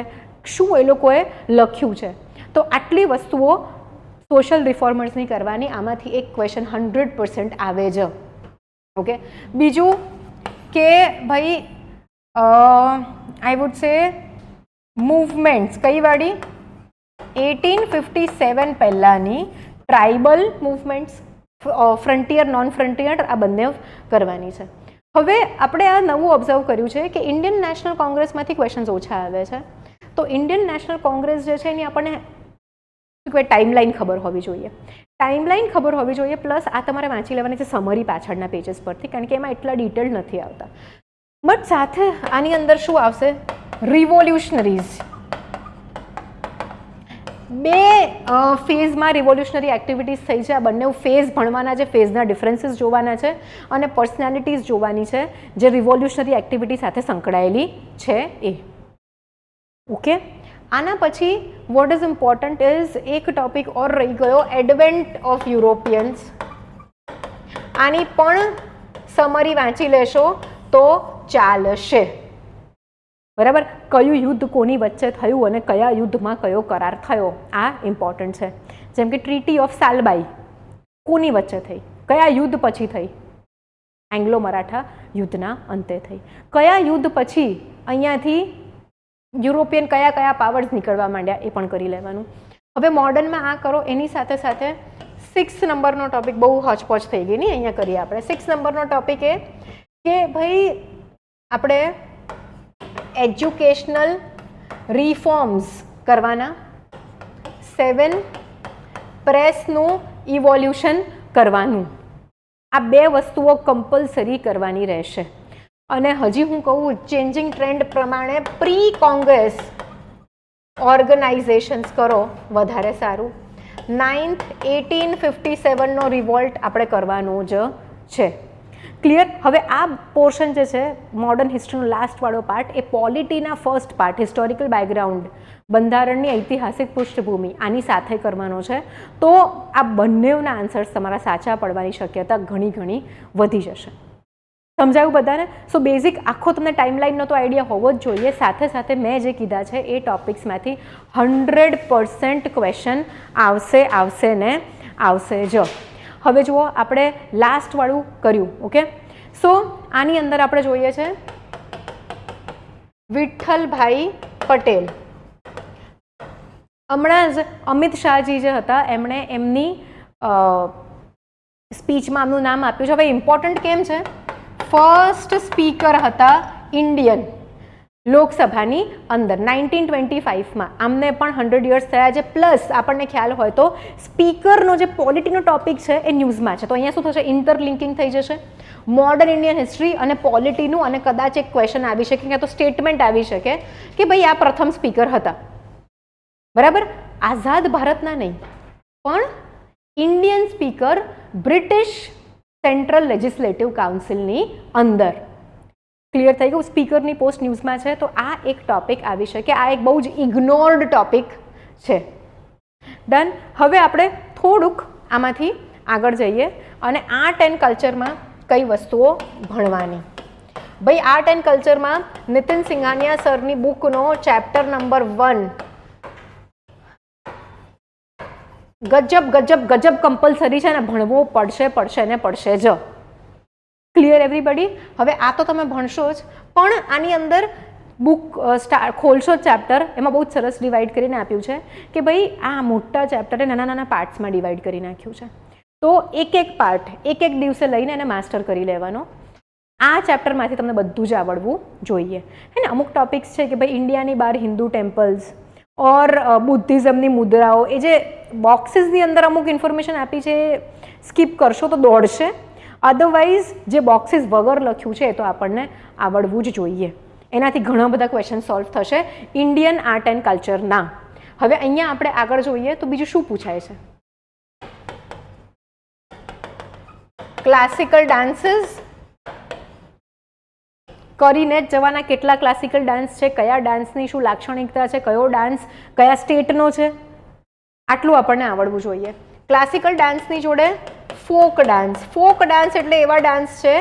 Speaker 1: શું એ લોકોએ લખ્યું છે. તો આટલી વસ્તુઓ સોશિયલ રિફોર્મર્સની કરવાની. આમાંથી એક ક્વેશ્ચન 100% આવે જ. ઓકે, બીજું કે ભાઈ આઈ વુડ સે મૂવમેન્ટ્સ કઈ વાળી 1857 પહેલાંની tribal movements, frontier non frontier, આ બંને કરવાની છે. હવે આપણે આ નવું ઓબ્ઝર્વ કર્યું છે કે ઇન્ડિયન નેશનલ કોંગ્રેસમાંથી ક્વેશ્ચન્સ ઓછા આવે છે. તો ઇન્ડિયન નેશનલ કોંગ્રેસ જે છે એની આપણને ટાઈમલાઈન ખબર હોવી જોઈએ. ટાઈમલાઈન ખબર હોવી જોઈએ, પ્લસ આ તમારે વાંચી લેવાની છે સમરી પાછળના પેजेस પરથી, કારણ કે એમાં એટલા ડિટેલ નથી આવતા. બટ સાથે આની અંદર શું આવશે? રિવોલ્યુશનરીઝ. બે ફેઝમાં રિવોલ્યુશનરી એક્ટિવિટીઝ થઈ છે. આ બંને ફેઝ ભણવાના છે, ફેઝના ડિફરન્સીસ જોવાના છે અને પર્સનાલિટીઝ જોવાની છે જે રિવોલ્યુશનરી એક્ટિવિટી સાથે સંકળાયેલી છે એ. ઓકે, આના પછી વોટ ઇઝ ઇમ્પોર્ટન્ટ ઇઝ એક ટોપિક ઓર રહી ગયો, એડવેન્ટ ઓફ યુરોપિયન્સ. આની પણ સમરી વાંચી લેશો તો ચાલશે. બરાબર, કયું યુદ્ધ કોની વચ્ચે થયું અને કયા યુદ્ધમાં કયો કરાર થયો, આ ઇમ્પોર્ટન્ટ છે. જેમ કે ટ્રીટી ઓફ સાલબાઈ કોની વચ્ચે થઈ, કયા યુદ્ધ પછી થઈ? એંગ્લો મરાઠા યુદ્ધના અંતે થઈ. કયા યુદ્ધ પછી અહીંયાથી યુરોપિયન કયા કયા પાવર્સ નીકળવા માંડ્યા એ પણ કરી લેવાનું. હવે મોડર્નમાં આ કરો, એની સાથે સાથે 6 નંબરનો ટોપિક બહુ હોચપોચ થઈ ગઈ ને, અહીંયા કરીએ આપણે. 6 નંબરનો ટોપિક એ કે ભાઈ આપણે એજ્યુકેશનલ રિફોર્મ્સ કરવાના, 7 પ્રેસનું ઇવોલ્યુશન કરવાનું. આ બે વસ્તુઓ કમ્પલસરી કરવાની રહેશે. અને હજી હું કહું, ચેન્જિંગ ટ્રેન્ડ પ્રમાણે પ્રી કોંગ્રેસ ઓર્ગેનાઇઝેશન્સ કરો વધારે સારું. 9th 1857નો રિવોલ્ટ આપણે કરવાનો જ છે. ક્લિયર? હવે આ પોર્શન જે છે મોડર્ન હિસ્ટ્રીનો લાસ્ટવાળો પાર્ટ, એ પોલિટીના ફર્સ્ટ પાર્ટ, હિસ્ટોરિકલ બેકગ્રાઉન્ડ, બંધારણની ઐતિહાસિક પૃષ્ઠભૂમિ, આની સાથે કરવાનો છે. તો આ બંનેના આન્સર્સ તમારા સાચા પડવાની શક્યતા ઘણી વધી જશે. સમજાયું બધાને? સો બેઝિક આખો તમને ટાઈમલાઈનનો તો આઈડિયા હોવો જ જોઈએ. સાથે સાથે મેં જે કીધા છે એ ટોપિક્સમાંથી 100% ક્વેશ્ચન આવશે ને આવશે જ. હવે જુઓ, આપણે લાસ્ટવાળું કર્યું. ઓકે, સો આની અંદર આપણે જોઈએ છે વિઠ્ઠલભાઈ પટેલ. હમણાં જ અમિત શાહજી જે હતા એમણે એમની સ્પીચમાં આમનું નામ આપ્યું છે. હવે ઇમ્પોર્ટન્ટ કેમ છે? ફર્સ્ટ સ્પીકર હતા ઇન્ડિયન લોકસભાની અંદર 1925માં. આમને પણ 100 યર્સ થયા છે. પ્લસ આપણને ખ્યાલ હોય તો સ્પીકરનો જે પોલિટીનો ટોપિક છે એ ન્યૂઝમાં છે. તો અહીંયા શું થશે? ઇન્ટરલિંકિંગ થઈ જશે મોડર્ન ઇન્ડિયન હિસ્ટ્રી અને પોલિટીનું. અને કદાચ એક ક્વેશ્ચન આવી શકે કે તો સ્ટેટમેન્ટ આવી શકે કે ભાઈ આ પ્રથમ સ્પીકર હતા. બરાબર, આઝાદ ભારતના નહીં પણ Indian speaker British central legislative કાઉન્સિલની અંદર. ક્લિયર થઈ ગયું? સ્પીકરની પોસ્ટ ન્યૂઝમાં છે. તો આ એક ટોપિક આવી શકે. આ એક બહુ જ ઇગ્નોર્ડ ટોપિક છે. ડન. હવે આપણે થોડુંક આમાંથી આગળ જઈએ અને આર્ટ એન્ડ કલ્ચરમાં કઈ વસ્તુઓ ભણવાની. ભાઈ આર્ટ એન્ડ કલ્ચરમાં નીતિન સિંઘાનિયા સરની બુકનો ચેપ્ટર નંબર 1 ગજબ કમ્પલસરી છે ને, ભણવો પડશે જ. Clear everybody? હવે આ તો તમે ભણશો જ, પણ આની અંદર બુક ખોલશો ચેપ્ટર, એમાં બહુ જ સરસ ડિવાઈડ કરીને આપ્યું છે કે ભાઈ આ મોટા ચેપ્ટરે નાના પાર્ટ્સમાં ડિવાઈડ કરી નાખ્યું છે. તો એક પાર્ટ એક દિવસે લઈને એને માસ્ટર કરી લેવાનો. આ ચેપ્ટરમાંથી તમને બધું જ આવડવું જોઈએ. હે ને? અમુક ટોપિક્સ છે કે ભાઈ ઇન્ડિયાની બહાર હિન્દુ ટેમ્પલ્સ ઓર બુદ્ધિઝમની મુદ્રાઓ, એ જે બોક્સીસની અંદર અમુક ઇન્ફોર્મેશન આપી છે એ સ્કીપ કરશો તો દોડશે. અધરવાઇઝ જે બોક્સીસ વગર લખ્યું છે એ તો આપણને આવડવું જ જોઈએ. એનાથી ઘણા બધા ક્વેશ્ચન સોલ્વ થશે ઇન્ડિયન આર્ટ એન્ડ કલ્ચરના. હવે અહીંયા આપણે આગળ જોઈએ તો બીજું શું પૂછાય છે? ક્લાસિકલ ડાન્સીસ કરીને જ જવાના. કેટલા ક્લાસિકલ ડાન્સ છે, કયા ડાન્સની શું લાક્ષણિકતા છે, કયો ડાન્સ કયા સ્ટેટનો છે, આટલું આપણને આવડવું જોઈએ. ક્લાસિકલ ડાન્સની જોડે ફોક ડાન્સ એટલે એવા ડાન્સ છે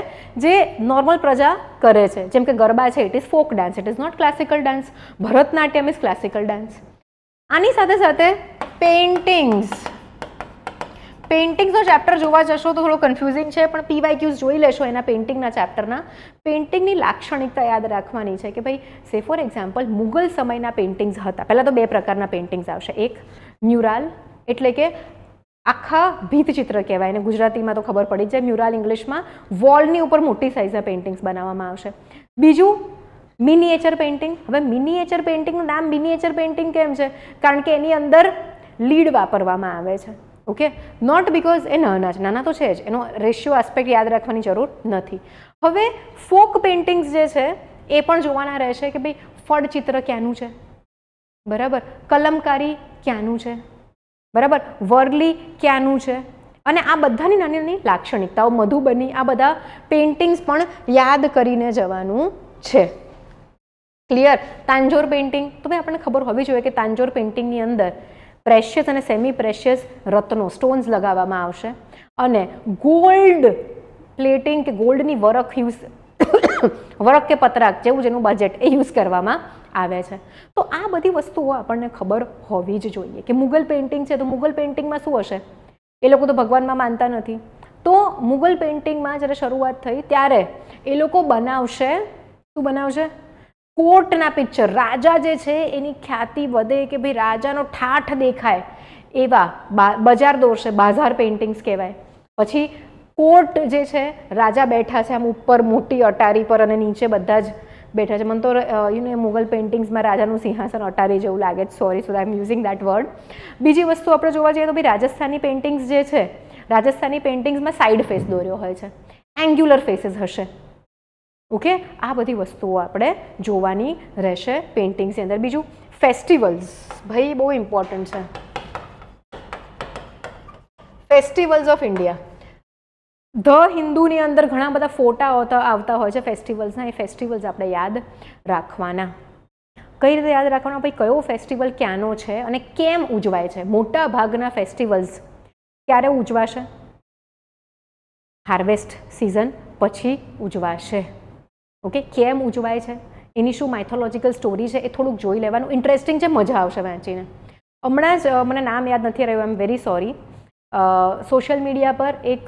Speaker 1: જે નોર્મલ પ્રજા કરે છે, જેમ કે ગરબા છે, it is folk dance, it is not classical dance. Bharatanatyam is classical dance. આની સાથે સાથે પેઇન્ટિંગ્સનો ચેપ્ટર જોવા જશો તો થોડો કન્ફ્યુઝિંગ છે, પણ PYQs જોઈ લેશો એના પેઇન્ટિંગના ચેપ્ટરના. પેઇન્ટિંગની લાક્ષણિકતા યાદ રાખવાની છે કે ભાઈ સે ફોર એક્ઝામ્પલ મુગલ સમયના પેઇન્ટિંગ્સ હતા. પહેલાં તો બે પ્રકારના પેઇન્ટિંગ્સ આવશે. એક મ્યુરાલ એટલે કે આખા ભીંતચિત્ર કહેવાય, અને ગુજરાતીમાં તો ખબર પડી જાય, મ્યુરાલ ઇંગ્લિશમાં વોલની ઉપર મોટી સાઇઝના પેઇન્ટિંગ્સ બનાવવામાં આવશે. બીજું મિનિએચર પેઇન્ટિંગ. હવે મિનિએચર પેઇન્ટિંગનું નામ મિનિએચર પેઇન્ટિંગ કેમ છે? કારણ કે એની અંદર લીડ વાપરવામાં આવે છે. ઓકે, નોટ બિકોઝ એ નાના તો છે જ, એનો રેશિયો આસ્પેક્ટ યાદ રાખવાની જરૂર નથી. હવે ફોક પેઇન્ટિંગ્સ જે છે એ પણ જોવાના રહેશે કે ભાઈ ફળચિત્ર ક્યાંનું છે, બરાબર, કલમકારી ક્યાંનું છે, બરાબર, વરલી ક્યાંનું છે, અને આ બધાની નાની નાની લાક્ષણિકતાઓ, મધુબની, આ બધા પેઇન્ટિંગ્સ પણ યાદ કરીને જવાનું છે. ક્લિયર? તાંજોર પેઇન્ટિંગ તો ભાઈ આપણને ખબર હોવી જોઈએ કે તાંજોર પેઇન્ટિંગની અંદર પ્રેશિયસ અને સેમી પ્રેશિયસ રત્નો સ્ટોન્સ લગાવવામાં આવશે, અને ગોલ્ડ પ્લેટિંગ કે ગોલ્ડની વરખ કે પતરાક જેવું જેનું બજેટ એ યુઝ કરવામાં આવે છે. તો આ બધી વસ્તુઓ આપણને ખબર હોવી જ જોઈએ કે મુગલ પેઇન્ટિંગ છે તો મુગલ પેઇન્ટિંગમાં શું હશે? એ લોકો તો ભગવાનમાં માનતા નથી, તો મુગલ પેઇન્ટિંગમાં જ્યારે શરૂઆત થઈ ત્યારે એ લોકો બનાવશે, શું બનાવશે? કોર્ટના પિક્ચર, રાજા જે છે એની ખ્યાતિ વધે કે ભાઈ રાજાનો ઠાઠ દેખાય એવા બજાર દોરશે, બાજાર પેઇન્ટિંગ્સ કહેવાય. પછી કોર્ટ જે છે, રાજા બેઠા છે આમ ઉપર મોટી અટારી પર અને નીચે બધા જ બેઠા છે. મને તો મુગલ પેઇન્ટિંગ્સમાં રાજાનું સિંહાસન અટારી જેવું લાગે છે. Sorry, so I am using that word. બીજી વસ્તુ આપણે જોવા જઈએ તો ભાઈ રાજસ્થાની પેઇન્ટિંગ્સ જે છે, રાજસ્થાની પેઇન્ટિંગ્સમાં સાઇડ ફેસ દોર્યો હોય છે, એન્ગ્યુલર ફેસીસ હશે. ઓકે, આ બધી વસ્તુઓ આપણે જોવાની રહેશે પેઇન્ટિંગ્સની અંદર. બીજું ફેસ્ટિવલ્સ, ભાઈ બહુ ઇમ્પોર્ટન્ટ છે. Festivals of India. ધ હિન્દુની અંદર ઘણા બધા ફોટા આવતા હોય છે ફેસ્ટિવલ્સના. એ ફેસ્ટિવલ્સ આપણે યાદ રાખવાના. કઈ રીતે યાદ રાખવાના? ભાઈ કયો ફેસ્ટિવલ ક્યાંનો છે અને કેમ ઉજવાય છે. મોટા ભાગના ફેસ્ટિવલ્સ ક્યારે ઉજવાશે? હાર્વેસ્ટ સિઝન પછી ઉજવાશે. ઓકે, કેમ ઉજવાય છે, એની શું માઇથોલોજીકલ સ્ટોરી છે, એ થોડુંક જોઈ લેવાનું. ઇન્ટરેસ્ટિંગ છે, મજા આવશે વાંચીને. હમણાં જ મને નામ યાદ નથી રહ્યું, I am very sorry. Social media પર એક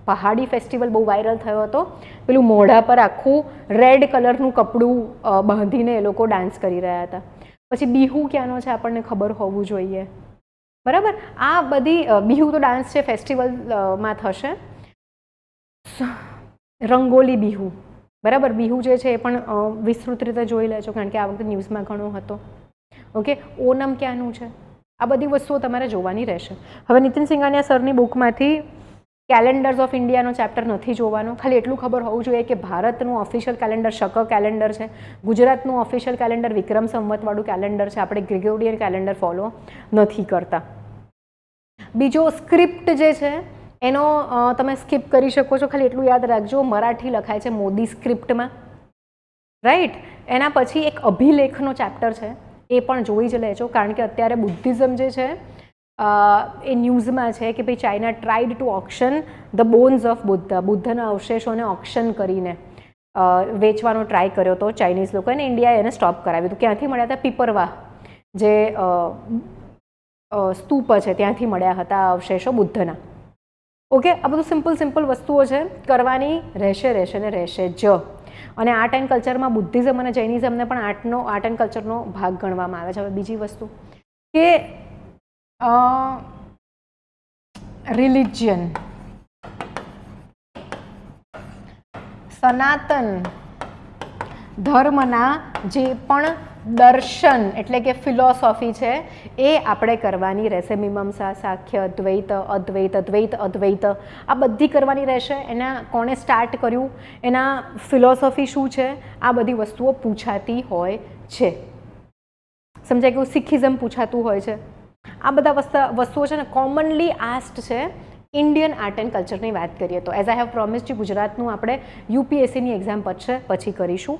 Speaker 1: પહાડી ફેસ્ટિવલ બહુ વાયરલ થયો હતો. પેલું મોઢા પર આખું રેડ કલરનું કપડું બાંધીને એ લોકો ડાન્સ કરી રહ્યા હતા. પછી બિહુ ક્યાંનો છે આપણને ખબર હોવું જોઈએ, બરાબર. આ બધી બિહુ તો ડાન્સ છે, ફેસ્ટિવલમાં થશે. રંગોલી બિહુ, બરાબર, બિહુ જે છે એ પણ વિસ્તૃત રીતે જોઈ લેજો કારણ કે આ વખતે ન્યૂઝમાં ઘણો હતો. ઓકે, ઓનમ ક્યાંનું છે, આ બધી વસ્તુઓ તમારે જોવાની રહેશે. હવે નીતિન સિંઘાનિયા સરની બુકમાંથી કેલેન્ડર્સ ઓફ ઇન્ડિયાનો ચેપ્ટર નથી જોવાનો. ખાલી એટલું ખબર હોવું જોઈએ કે ભારતનું ઓફિશિયલ કેલેન્ડર શક કેલેન્ડર છે, ગુજરાતનું ઓફિશિયલ કેલેન્ડર વિક્રમ સંવતવાળું કેલેન્ડર છે. આપણે ગ્રેગોરિયન કેલેન્ડર ફોલો નથી કરતા. બીજો સ્ક્રિપ્ટ જે છે એનો તમે સ્કીપ કરી શકો છો. ખાલી એટલું યાદ રાખજો, મરાઠી લખાય છે મોદી સ્ક્રિપ્ટમાં, રાઈટ. એના પછી એક અભિલેખનો ચેપ્ટર છે, એ પણ જોઈ જ લેજો કારણ કે અત્યારે બુદ્ધિઝમ જે છે એ ન્યૂઝમાં છે કે ભાઈ China tried to auction the bones of Buddha, બુદ્ધના અવશેષોને ઓક્શન કરીને વેચવાનો ટ્રાય કર્યો હતો ચાઇનીઝ લોકોએ, અને ઇન્ડિયાએ એને સ્ટોપ કરાવ્યું હતું. ક્યાંથી મળ્યા હતા? પીપરવા જે સ્તૂપ છે ત્યાંથી મળ્યા હતા અવશેષો બુદ્ધના. ઓકે, આ બધું સિમ્પલ વસ્તુઓ છે, કરવાની રહેશે ને રહેશે જ. અને આર્ટ એન્ડ કલ્ચરમાં બુદ્ધિઝમ અને જૈનિઝમને પણ આર્ટ એન્ડ કલ્ચરનો ભાગ ગણવામાં આવે છે. હવે બીજી વસ્તુ કે રિલિજિયન, સનાતન ધર્મના જે પણ દર્શન એટલે કે ફિલોસોફી છે એ આપણે કરવાની રહેશે. મીમાંસા, સાખ્ય, દ્વૈત, અદ્વૈત આ બધી કરવાની રહેશે. એના કોણે સ્ટાર્ટ કર્યું, એના ફિલોસોફી શું છે, આ બધી વસ્તુઓ પૂછાતી હોય છે. સમજાય કે સિખિઝમ પૂછાતું હોય છે. આ બધા વસ્તુઓ છે ને કોમનલી આસ્ડ છે ઇન્ડિયન આર્ટ એન્ડ કલ્ચરની વાત કરીએ તો. એઝ આઈ હેવ પ્રોમિસ્ડ, ગુજરાતનું આપણે UPSCની એક્ઝામ પછી કરીશું.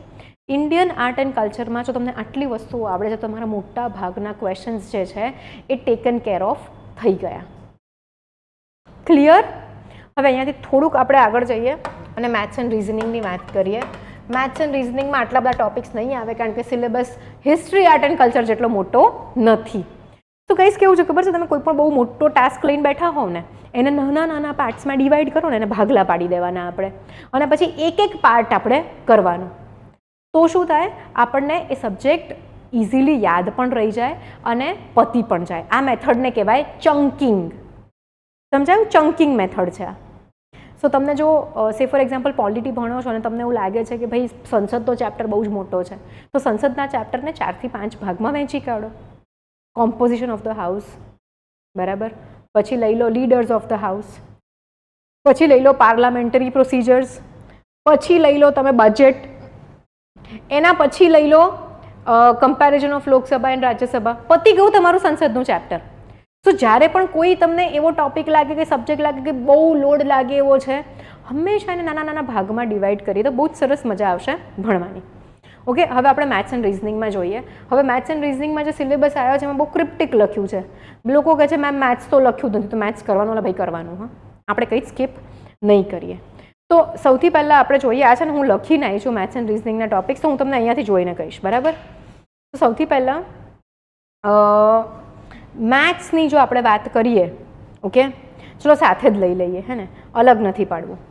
Speaker 1: ઇન્ડિયન આર્ટ એન્ડ કલ્ચરમાં જો તમને આટલી વસ્તુઓ આવડે છે, તમારા મોટા ભાગના ક્વેશ્ચન્સ જે છે એ ટેકન કેર ઓફ થઈ ગયા. ક્લિયર? હવે અહીંયાથી થોડુંક આપણે આગળ જઈએ અને મેથ્સ એન્ડ રિઝનિંગની વાત કરીએ. મેથ્સ એન્ડ રિઝનિંગમાં આટલા બધા ટોપિક્સ નહીં આવે કારણ કે syllabus history art and culture જેટલો મોટો નથી. તો કઈશ કેવું છે ખબર છે, તમે કોઈ પણ બહુ મોટો ટાસ્ક લઈને બેઠા હોવ ને એને નાના નાના પાર્ટ્સમાં ડિવાઈડ કરો ને એને ભાગલા પાડી દેવાના આપણે, અને પછી એક એક પાર્ટ આપણે કરવાનું. તો શું થાય, આપણને એ સબ્જેક્ટ ઇઝીલી યાદ પણ રહી જાય અને પતી પણ જાય. આ મેથડને કહેવાય ચંકિંગ. સમજાયું? ચંકિંગ મેથડ છે આ. સો તમને જો સે ફોર એક્ઝામ્પલ પોલિટી ભણો છો અને તમને એવું લાગે છે કે ભાઈ સંસદનો ચેપ્ટર બહુ જ મોટો છે, તો સંસદના ચેપ્ટરને 4 થી 5 ભાગમાં વહેંચી કાઢો. કોમ્પોઝિશન ઓફ ધ હાઉસ, બરાબર, પછી લઈ લો લીડર્સ ઓફ ધ હાઉસ, પછી લઈ લો પાર્લામેન્ટરી પ્રોસિજર્સ, પછી લઈ લો તમે બજેટ, એના પછી લઈ લો comparison of Lok Sabha and Rajya Sabha. પતી ગયું તમારું સંસદનું ચેપ્ટર. તો જ્યારે પણ કોઈ તમને એવો ટોપિક લાગે કે સબ્જેક્ટ લાગે કે બહુ લોડ લાગે એવો છે, હંમેશા એને નાના નાના ભાગમાં ડિવાઈડ કરીએ તો બહુ જ સરસ મજા આવશે ભણવાની. ઓકે, હવે આપણે મેથ્સ એન્ડ રિઝનિંગમાં જોઈએ. હવે મેથ્સ એન્ડ રિઝનિંગમાં જે સિલેબસ આવ્યો છે એમાં બહુ ક્રિપ્ટિક લખ્યું છે. લોકો કહે છે મેમ મેથ્સ તો લખ્યું જ નથી, તો મેથ્સ કરવાનું ભાઈ કરવાનું. હા, આપણે કંઈ સ્કીપ નહીં કરીએ. તો સૌથી પહેલાં આપણે જોઈએ, આ છે ને હું લખીને આવી છું મેથ્સ એન્ડ રિઝનિંગના ટોપિક્સ, તો હું તમને અહીંયાથી જોઈને કહીશ, બરાબર. તો સૌથી પહેલાં મેથ્સની જો આપણે વાત કરીએ, ઓકે, ચલો સાથે જ લઈ લઈએ, હે ને, અલગ નથી પાડવું.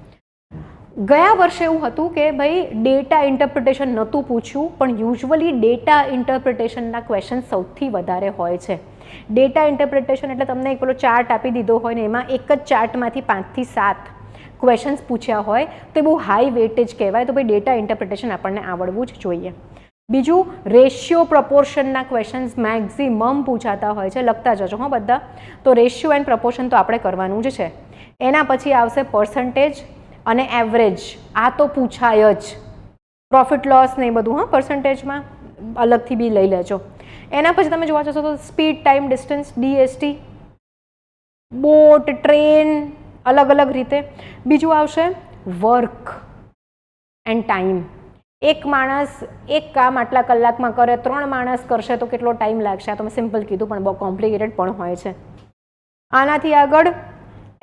Speaker 1: ગયા વર્ષે એવું હતું કે ભાઈ ડેટા ઇન્ટરપ્રિટેશન નહોતું પૂછ્યું, પણ યુઝ્યુઅલી ડેટા ઇન્ટરપ્રિટેશનના ક્વેશ્ચન સૌથી વધારે હોય છે. ડેટા ઇન્ટરપ્રિટેશન એટલે તમને એક પેલો ચાર્ટ આપી દીધો હોય ને એમાં એક જ ચાર્ટમાંથી 5 થી 7 ક્વેશ્ચન્સ પૂછ્યા હોય તો એ બહુ હાઈ વેટેજ કહેવાય. તો ભાઈ ડેટા ઇન્ટરપ્રિટેશન આપણને આવડવું જ જોઈએ. બીજું, રેશિયો પ્રપોર્શનના ક્વેશ્ચન્સ મેક્ઝિમમ પૂછાતા હોય છે, લખતા જજો હો બધા. તો રેશિયો એન્ડ પ્રપોર્શન તો આપણે કરવાનું જ છે. એના પછી આવશે પર્સન્ટેજ અને એવરેજ, આ તો પૂછાય જ. પ્રોફિટ લોસ ને એ બધું, હા, પર્સન્ટેજમાં અલગથી બી લઈ લેજો. એના પછી તમે જોવા જશો તો speed, time, distance, DST, boat, train, અલગ અલગ રીતે. બીજું આવશે વર્ક એન્ડ ટાઈમ. એક માણસ એક કામ આટલા કલાકમાં કરે, 3 માણસ કરશે તો કેટલો ટાઈમ લાગશે? આ તો મેં સિમ્પલ કીધું પણ બહુ કોમ્પ્લિકેટેડ પણ હોય છે. આનાથી આગળ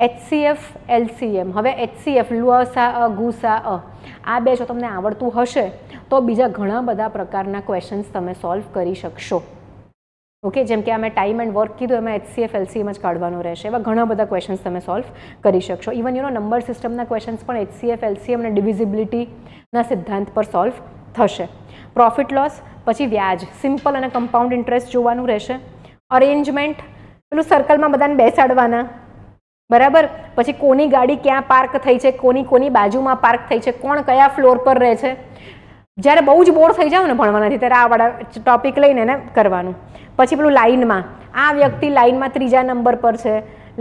Speaker 1: HCF, LCM. હવે HCF લસા ગુસા આ બે જો તમને આવડતું હશે તો બીજા ઘણા બધા પ્રકારના ક્વેશ્ચન્સ તમે સોલ્વ કરી શકશો. ઓકે, જેમ કે અમે ટાઈમ એન્ડ વર્ક કીધું એમાં HCF, LCM જ કાઢવાનું રહેશે. એવા ઘણા બધા ક્વેશ્ચન્સ તમે સોલ્વ કરી શકશો. ઇવન નંબર સિસ્ટમના ક્વેશ્ચન્સ પણ HCF, LCM અને ડિવિઝિબિલિટીના સિદ્ધાંત પર સોલ્વ થશે. પ્રોફિટ લોસ, પછી વ્યાજ, સિમ્પલ અને કમ્પાઉન્ડ ઇન્ટરેસ્ટ જોવાનું રહેશે. અરેન્જમેન્ટ, પેલું સર્કલમાં બધાને બેસાડવાના, બરાબર. પછી કોની ગાડી ક્યાં પાર્ક થઈ છે, કોની બાજુમાં પાર્ક થઈ છે, કોણ કયા ફ્લોર પર રહે છે. જ્યારે બહુ જ બોર થઈ જાવ ને ભણવાનાથી ત્યારે આ વાળા ટોપિક લઈને એને કરવાનું. પછી પેલું લાઇનમાં, આ વ્યક્તિ લાઇનમાં 3જા નંબર પર છે,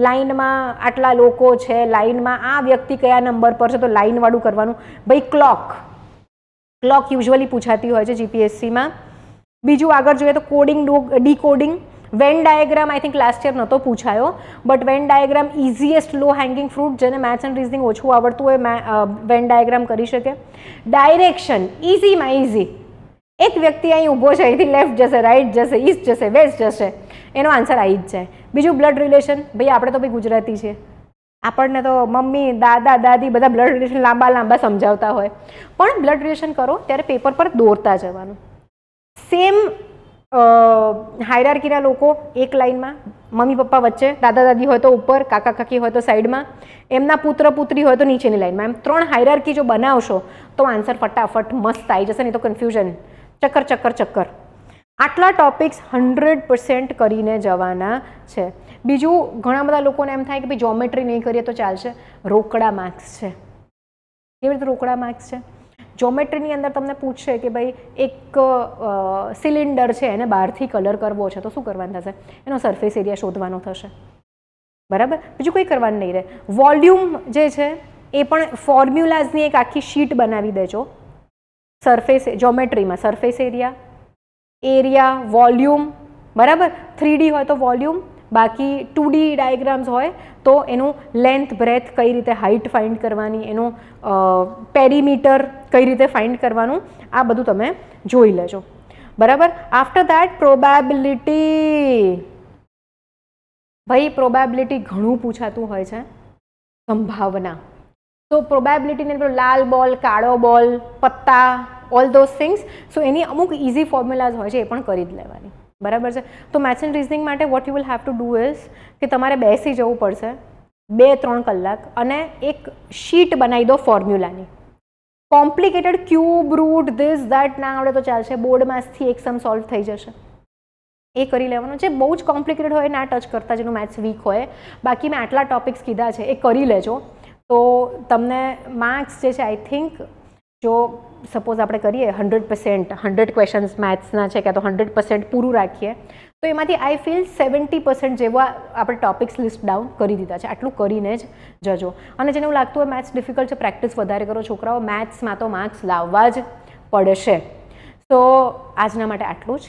Speaker 1: લાઇનમાં આટલા લોકો છે, લાઇનમાં આ વ્યક્તિ કયા નંબર પર છે, તો લાઇનવાળું કરવાનું. ભાઈ ક્લોક યુઝ્યુઅલી પૂછાતી હોય છે GPSCમાં. બીજું આગળ જોઈએ તો coding, decoding. Venn diagram I think last year નહોતો પૂછાયો, but Venn diagram easiest low hanging fruit. જેને મેથ્સ એન્ડ રિઝનિંગ ઓછું આવડતું હોય વેન ડાયાગ્રામ કરી શકે. ડાયરેક્શન, ઇઝીમાં ઇઝી. એક વ્યક્તિ અહીં ઊભો છે, અહીંથી લેફ્ટ જશે, રાઈટ જશે, ઈસ્ટ જશે, વેસ્ટ જશે, એનો આન્સર આવી જ જાય. બીજું બ્લડ રિલેશન. ભાઈ આપણે તો ભાઈ ગુજરાતી છે, આપણને તો મમ્મી, દાદા, દાદી બધા બ્લડ રિલેશન લાંબા સમજાવતા હોય, પણ બ્લડ રિલેશન કરો ત્યારે પેપર પર દોરતા જવાનું. સેમ હાયરાર્કીના લોકો એક લાઇનમાં, મમ્મી પપ્પા વચ્ચે, દાદા દાદી હોય તો ઉપર, કાકા કાકી હોય તો સાઈડમાં, એમના પુત્ર પુત્રી હોય તો નીચેની લાઇનમાં. એમ 3 હાયરાર્કી જો બનાવશો તો આન્સર ફટાફટ મસ્ત આવી જશે, નહીં તો કન્ફ્યુઝન, ચક્કર. આટલા ટોપિક્સ 100% કરીને જવાના છે. બીજું, ઘણા બધા લોકોને એમ થાય કે ભાઈ જોમેટ્રી નહીં કરીએ તો ચાલશે. રોકડા માર્ક્સ છે. કેવી રીતે રોકડા માર્ક્સ છે? જોમેટ્રીની અંદર તમને પૂછશે કે ભાઈ એક સિલિન્ડર છે એને બહારથી કલર કરવો છે તો શું કરવાનું થશે? એનો સરફેસ એરિયા શોધવાનો થશે, બરાબર. બીજું કંઈ કરવાનું નહીં રહે. વોલ્યુમ જે છે એ પણ ફોર્મ્યુલાઝની એક આખી શીટ બનાવી દેજો. સરફેસ જોમેટ્રીમાં સરફેસ એરિયા, વોલ્યુમ, બરાબર. 3D હોય તો વોલ્યુમ, બાકી 2D ડાયાગ્રામ્સ હોય તો એનું લેન્થ, બ્રેથ કઈ રીતે હાઇટ ફાઇન્ડ કરવાની, એનું પેરીમીટર કઈ રીતે ફાઇન્ડ કરવાનું, આ બધું તમે જોઈ લેજો, બરાબર. After that probability. ભાઈ પ્રોબેબિલિટી ઘણું પૂછાતું હોય છે, સંભાવના. તો પ્રોબેબિલિટીને પેલો લાલ બોલ, કાળો બોલ, પત્તા, ઓલ ધોઝ થિંગ્સ. સો એની અમુક ઇઝી ફોર્મ્યુલાઝ હોય છે, એ પણ કરી જ લેવાની. બરાબર છે. તો મેથ્સ એન્ડ રિઝનિંગ માટે what you will have to do is કે તમારે બેસી જવું પડશે 2-3 કલાક અને એક શીટ બનાવી દો ફોર્મ્યુલાની. Complicated cube, root, this that ના આવડે તો ચાલશે, બોર્ડમાંથી એક સમ સોલ્વ થઈ જશે, એ કરી લેવાનું છે. બહુ જ કોમ્પ્લિકેટેડ હોય ના ટચ કરતા, જેનું મેથ્સ વીક હોય. બાકી મેં આટલા ટોપિક્સ કીધા છે એ કરી લેજો, તો તમને માર્ક્સ જે છે આઈ થિંક, જો સપોઝ આપણે કરીએ 100%, 100 ક્વેશ્ચન્સ મેથ્સના છે કે તો 100% પૂરું રાખીએ, તો એમાંથી આઈ ફીલ 70% જેવા આપણે ટોપિક્સ લિસ્ટ ડાઉન કરી દીધા છે. આટલું કરીને જ જજો. અને જેને એવું લાગતું હોય મેથ્સ ડિફિકલ્ટ છે, પ્રેક્ટિસ વધારે કરો છોકરાઓ, મેથ્સમાં તો માર્ક્સ લાવવા જ પડશે. તો આજના માટે આટલું જ.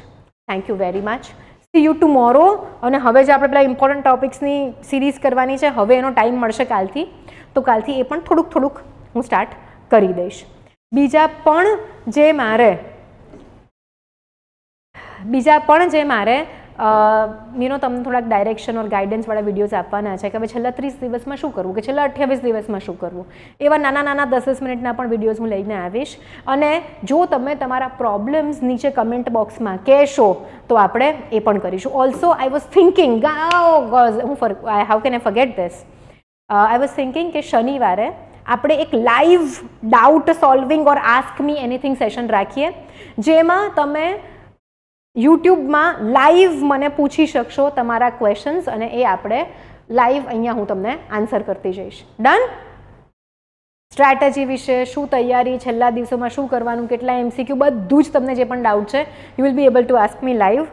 Speaker 1: Thank you very much. C you tomorrow. અને હવે જે આપણે પેલા ઇમ્પોર્ટન્ટ ટોપિક્સની સિરીઝ કરવાની છે, હવે એનો ટાઈમ મળશે કાલથી, તો કાલથી એ પણ થોડુંક હું સ્ટાર્ટ કરી દઈશ. બીજા પણ જે મારે તમને થોડાક ડાયરેક્શન ઓર ગાઈડન્સવાળા વિડીયોઝ આપવાના છે કે હવે છેલ્લા 30 દિવસમાં શું કરવું, કે છેલ્લા 28 દિવસમાં શું કરવું, એવા નાના 10-10 મિનિટના પણ વિડીયોઝ હું લઈને આવીશ. અને જો તમે તમારા પ્રોબ્લેમ્સ નીચે કમેન્ટ બોક્સમાં કહેશો તો આપણે એ પણ કરીશું. Also I was thinking, how can I forget this, I was thinking કે શનિવારે આપણે એક લાઈવ ડાઉટ સોલ્વિંગ ઓર આસ્ક મી એનીથિંગ સેશન રાખીએ, જેમાં તમે યુટ્યુબમાં લાઈવ મને પૂછી શકશો તમારા ક્વેશ્ચન્સ, અને એ આપણે લાઈવ અહીંયા હું તમને આન્સર કરતી જઈશ. ડન. સ્ટ્રેટેજી વિશે શું તૈયારી, છેલ્લા દિવસોમાં શું કરવાનું, કેટલા MCQ, બધું જ તમને જે પણ ડાઉટ છે you will be able to ask me live.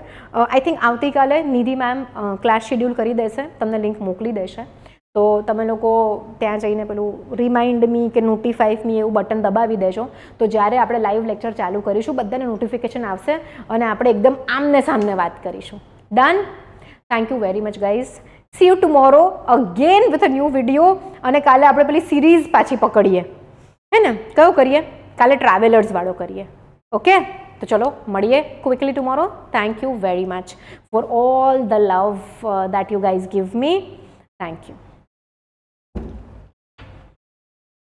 Speaker 1: I think આવતીકાલે નિધિ મેમ ક્લાસ શેડ્યુલ કરી દેશે, તમને લિંક મોકલી દેશે. તો તમે લોકો ત્યાં જઈને પેલું રિમાઇન્ડ મી કે નોટિફાઈ મી એવું બટન દબાવી દેજો, તો જ્યારે આપણે લાઈવ લેક્ચર ચાલુ કરીશું બધાને નોટિફિકેશન આવશે અને આપણે એકદમ આમને સામને વાત કરીશું. Done. Thank you very much guys. C you tomorrow again with a new video. અને કાલે આપણે પેલી સિરીઝ પાછી પકડીએ, હે ને? કયો કરીએ? કાલે ટ્રાવેલર્સ વાળો કરીએ. ઓકે, તો ચલો મળીએ quickly tomorrow. Thank you very much for all the love that you guys give me. Thank you.